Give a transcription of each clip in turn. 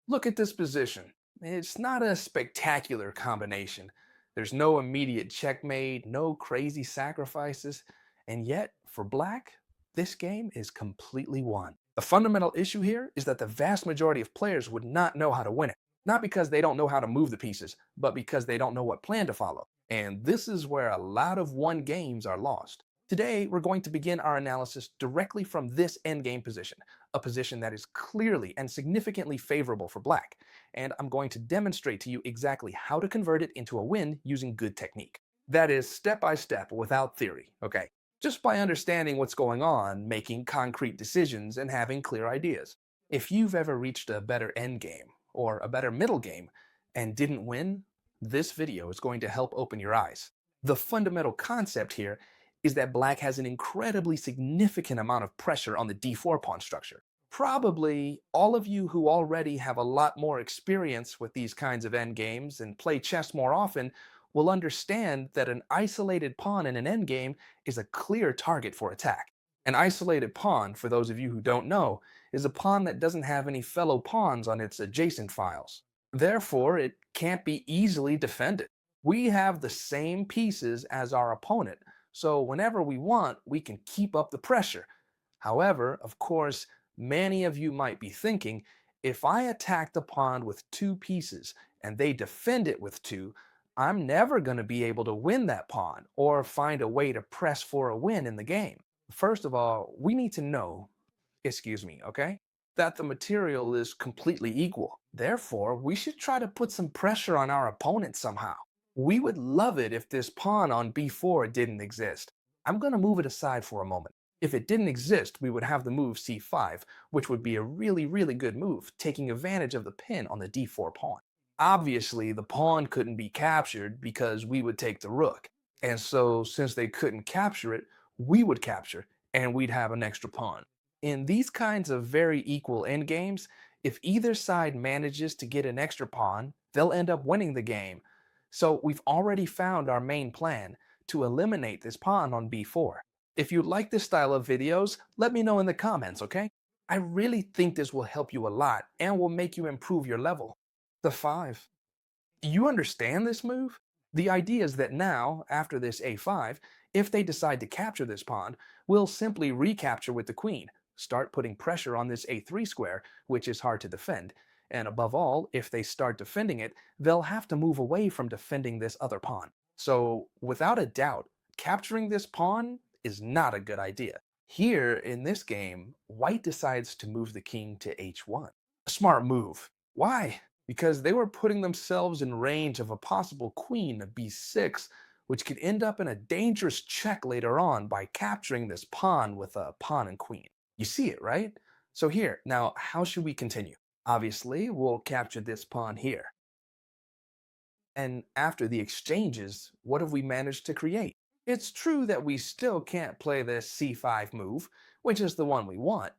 Look at this position. It's not a spectacular combination. There's no immediate checkmate, no crazy sacrifices, and yet, for black, this game is completely won. The fundamental issue here is that the vast majority of players would not know how to win it. Not because they don't know how to move the pieces, but because they don't know what plan to follow. And this is where a lot of won games are lost. Today, we're going to begin our analysis directly from this endgame position, a position that is clearly and significantly favorable for black, and I'm going to demonstrate to you exactly how to convert it into a win using good technique. That is step by step without theory, okay? Just by understanding what's going on, making concrete decisions, and having clear ideas. If you've ever reached a better end game or a better middle game and didn't win, this video is going to help open your eyes. The fundamental concept here is that black has an incredibly significant amount of pressure on the d4 pawn structure. Probably all of you who already have a lot more experience with these kinds of endgames and play chess more often will understand that an isolated pawn in an endgame is a clear target for attack. An isolated pawn, for those of you who don't know, is a pawn that doesn't have any fellow pawns on its adjacent files. Therefore, it can't be easily defended. We have the same pieces as our opponent, so whenever we want, we can keep up the pressure. However, of course, many of you might be thinking, if I attack the pawn with two pieces and they defend it with two, I'm never going to be able to win that pawn or find a way to press for a win in the game. First of all, we need to know, excuse me, okay, that the material is completely equal. Therefore, we should try to put some pressure on our opponent somehow. We would love it if this pawn on b4 didn't exist. I'm going to move it aside for a moment. If it didn't exist, we would have the move c5, which would be a really good move, taking advantage of the pin on the d4 pawn. Obviously, the pawn couldn't be captured because we would take the rook. And so, since they couldn't capture it, we would capture, and we'd have an extra pawn. In these kinds of very equal endgames, if either side manages to get an extra pawn, they'll end up winning the game. So we've already found our main plan to eliminate this pawn on b4. If you like this style of videos, let me know in the comments, okay? I really think this will help you a lot and will make you improve your level. The 5. You understand this move? The idea is that now, after this a5, if they decide to capture this pawn, we'll simply recapture with the queen, start putting pressure on this a3 square, which is hard to defend, and above all, if they start defending it, they'll have to move away from defending this other pawn. So, without a doubt, capturing this pawn is not a good idea. Here, in this game, white decides to move the king to h1. A smart move. Why? Because they were putting themselves in range of a possible queen of b6, which could end up in a dangerous check later on by capturing this pawn with a pawn and queen. You see it, right? So here, now how should we continue? Obviously, we'll capture this pawn here. And after the exchanges, what have we managed to create? It's true that we still can't play this c5 move, which is the one we want,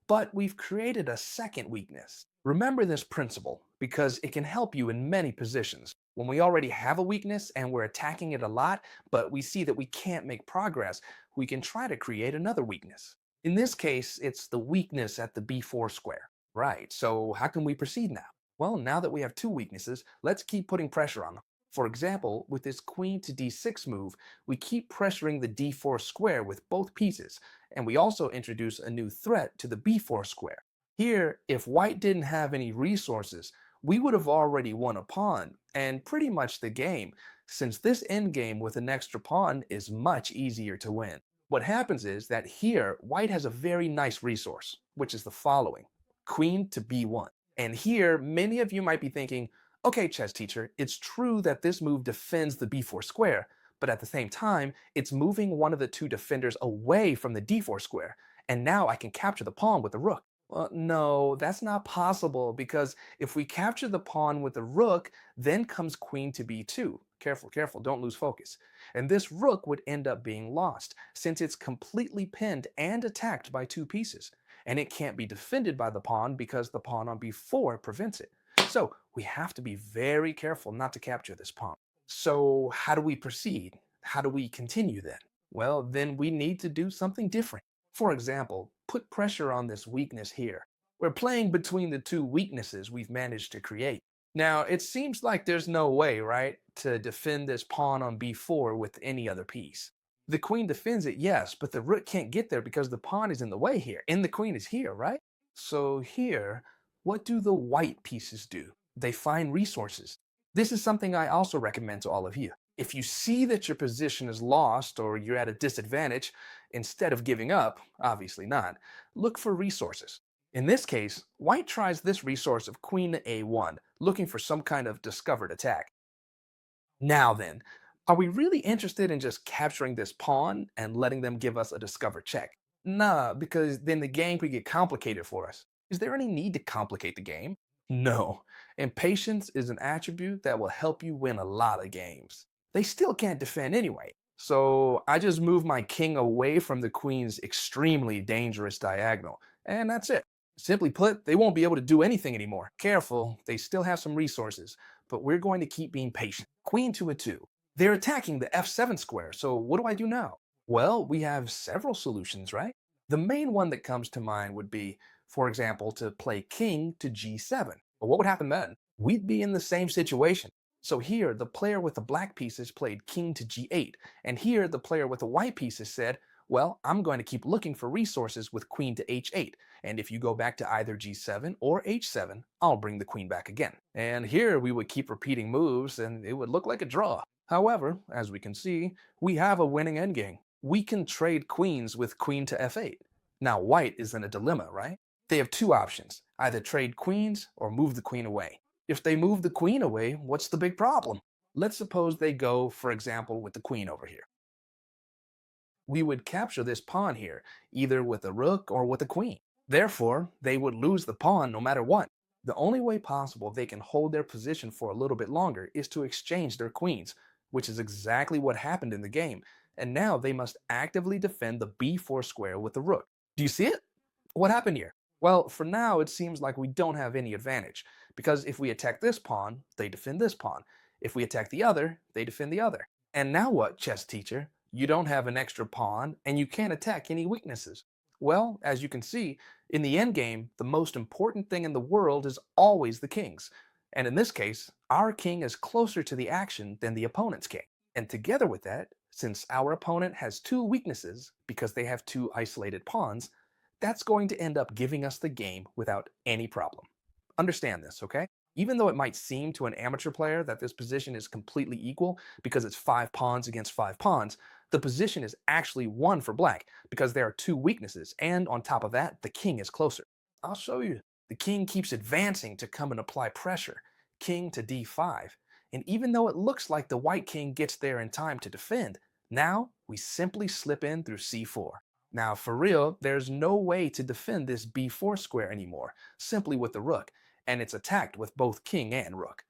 but we've created a second weakness. Remember this principle, because it can help you in many positions. When we already have a weakness and we're attacking it a lot, but we see that we can't make progress, we can try to create another weakness. In this case, it's the weakness at the b4 square. Right, so how can we proceed now? Well, now that we have two weaknesses, let's keep putting pressure on them. For example, with this queen to d6 move, we keep pressuring the d4 square with both pieces, and we also introduce a new threat to the b4 square. Here, if white didn't have any resources, we would have already won a pawn, and pretty much the game, since this endgame with an extra pawn is much easier to win. What happens is that here, white has a very nice resource, which is the following: queen to b1. And here, many of you might be thinking, okay, chess teacher, it's true that this move defends the b4 square, but at the same time, it's moving one of the two defenders away from the d4 square, and now I can capture the pawn with the rook. Well, no, that's not possible, because if we capture the pawn with the rook, then comes queen to b2. Careful, careful, don't lose focus. And this rook would end up being lost, since it's completely pinned and attacked by two pieces. And it can't be defended by the pawn because the pawn on b4 prevents it. So we have to be very careful not to capture this pawn. So how do we proceed? How do we continue then? Well, then we need to do something different. For example, put pressure on this weakness here. We're playing between the two weaknesses we've managed to create. Now, it seems like there's no way, right, to defend this pawn on b4 with any other piece. The queen defends it, yes, but the rook can't get there because the pawn is in the way here, and the queen is here, right? So here, what do the white pieces do? They find resources. This is something I also recommend to all of you. If you see that your position is lost or you're at a disadvantage, instead of giving up, obviously not, look for resources. In this case, white tries this resource of queen to a1, looking for some kind of discovered attack. Now then, are we really interested in just capturing this pawn and letting them give us a discovered check? Nah, because then the game could get complicated for us. Is there any need to complicate the game? No. And patience is an attribute that will help you win a lot of games. They still can't defend anyway. So I just move my king away from the queen's extremely dangerous diagonal. And that's it. Simply put, they won't be able to do anything anymore. Careful, they still have some resources, but we're going to keep being patient. Queen to a2. They're attacking the f7 square, so what do I do now? Well, we have several solutions, right? The main one that comes to mind would be, for example, to play king to g7. But what would happen then? We'd be in the same situation. So here, the player with the black pieces played king to g8, and here the player with the white pieces said, well, I'm going to keep looking for resources with queen to h8, and if you go back to either g7 or h7, I'll bring the queen back again. And here we would keep repeating moves, and it would look like a draw. However, as we can see, we have a winning endgame. We can trade queens with queen to f8. Now white is in a dilemma, right? They have two options, either trade queens or move the queen away. If they move the queen away, what's the big problem? Let's suppose they go, for example, with the queen over here. We would capture this pawn here, either with a rook or with a queen. Therefore, they would lose the pawn no matter what. The only way possible they can hold their position for a little bit longer is to exchange their queens, which is exactly what happened in the game, and now they must actively defend the b4 square with the rook. Do you see it? What happened here? Well, for now, it seems like we don't have any advantage, because if we attack this pawn, they defend this pawn. If we attack the other, they defend the other. And now what, chess teacher? You don't have an extra pawn, and you can't attack any weaknesses. Well, as you can see, in the endgame, the most important thing in the world is always the kings. And in this case, our king is closer to the action than the opponent's king. And together with that, since our opponent has two weaknesses because they have two isolated pawns, that's going to end up giving us the game without any problem. Understand this, okay? Even though it might seem to an amateur player that this position is completely equal because it's 5 pawns against 5 pawns, the position is actually one for black because there are two weaknesses, and on top of that, the king is closer. I'll show you. The king keeps advancing to come and apply pressure, king to d5, and even though it looks like the white king gets there in time to defend, now we simply slip in through c4. Now, for real, there's no way to defend this b4 square anymore, simply with the rook, and it's attacked with both king and rook.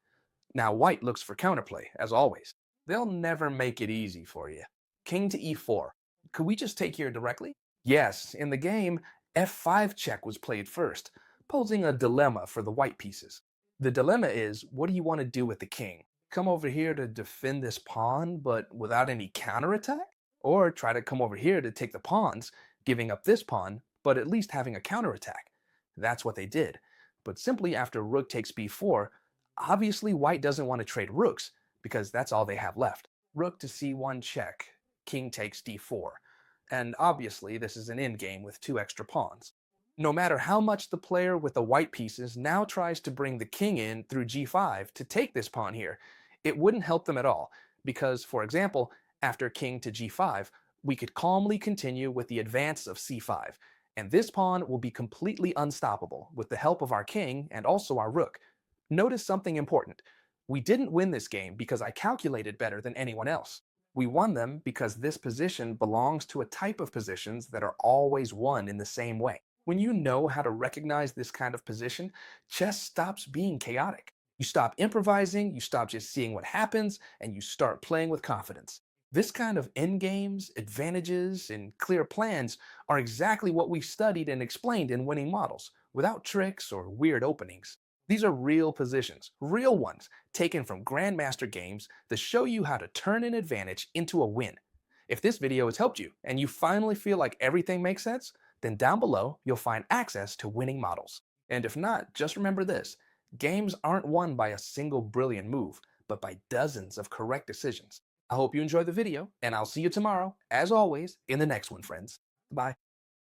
Now white looks for counterplay, as always. They'll never make it easy for you. King to e4. Could we just take here directly? Yes, in the game, f5 check was played first, posing a dilemma for the white pieces. The dilemma is, what do you want to do with the king? Come over here to defend this pawn, but without any counterattack? Or try to come over here to take the pawns, giving up this pawn, but at least having a counterattack. That's what they did. But simply after rook takes b4, obviously white doesn't want to trade rooks, because that's all they have left. Rook to c1 check, king takes d4. And obviously this is an endgame with two extra pawns. No matter how much the player with the white pieces now tries to bring the king in through g5 to take this pawn here, it wouldn't help them at all, because, for example, after king to g5, we could calmly continue with the advance of c5, and this pawn will be completely unstoppable with the help of our king and also our rook. Notice something important. We didn't win this game because I calculated better than anyone else. We won them because this position belongs to a type of positions that are always won in the same way. When you know how to recognize this kind of position, chess stops being chaotic. You stop improvising, you stop just seeing what happens, and you start playing with confidence. This kind of endgames, advantages, and clear plans are exactly what we've studied and explained in winning models, without tricks or weird openings. These are real positions, real ones, taken from Grandmaster games that show you how to turn an advantage into a win. If this video has helped you and you finally feel like everything makes sense, then down below you'll find access to winning models. And if not, just remember this: games aren't won by a single brilliant move, but by dozens of correct decisions. I hope you enjoyed the video, and I'll see you tomorrow, as always, in the next one, friends. Bye.